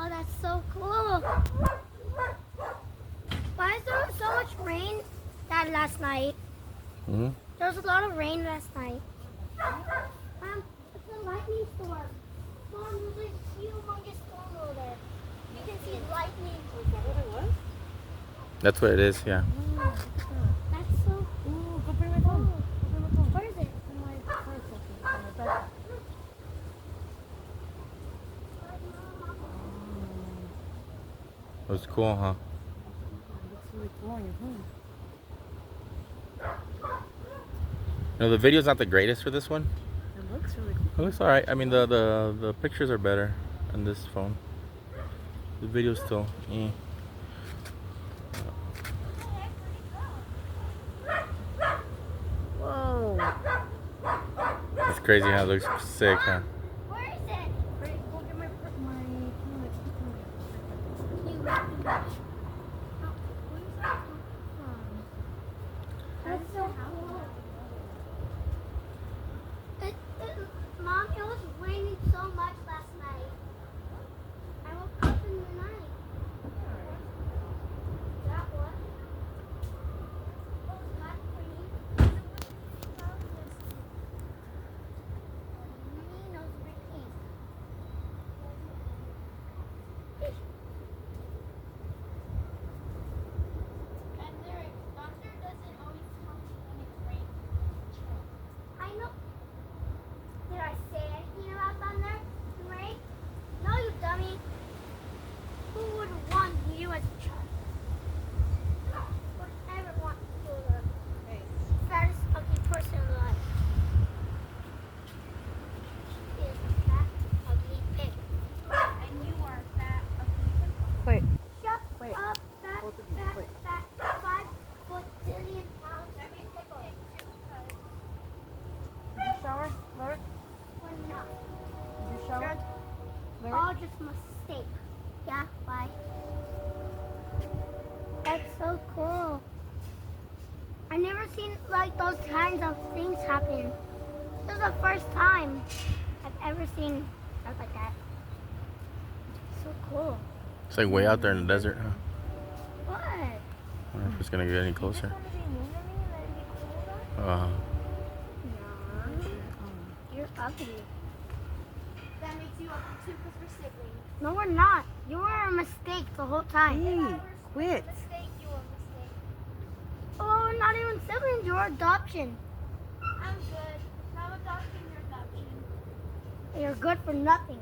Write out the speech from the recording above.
Oh, that's so cool. Why is there so much rain that last night? Hmm? There was a lot of rain last night. It's a lightning storm. Mom, there's a humongous storm over there. You can see lightning. That's what it is, yeah. That's so Ooh, go bring my phone. cool. Go bring my phone. Where is it? In my purse, I think. In my backpack. It was cool, huh? It looks really cool on your phone. No, the video's not the greatest for this one. It looks really cool. It looks alright. I mean, the pictures are better on this phone. The video's still, Whoa. It's crazy how it looks sick, huh? Where is it? Great, go get my camera. That's so cool. Mom, it was raining so much last night. I woke up in the night. That one. It was hot for me. I know. Did I say anything about thunder and rain? No, you dummy. Who would want you as a child? Would ever want to be the fattest ugly person alive? He is a fat, ugly pig. And you are a fat, ugly pig. Wait. Shut Wait. up, fat, Both of you, fat, wait. fat, 5 bajillion pounds. Did you shower, Larry? We're not. Did you shower? Larry? All just mistake. Yeah, why? That's so cool. I never seen like those kinds of things happen. This is the first time I've ever seen stuff like that. So cool. It's like way out there in the desert, huh? What? I wonder if it's gonna get any closer. No. You're ugly. That makes you ugly too because we're siblings. No, we're not. You were a mistake the whole time. Hey, quit. Mistake, you a mistake. Oh, we're not even siblings. You're adoption. I'm good. I'm adopting your adoption. You're good for nothing.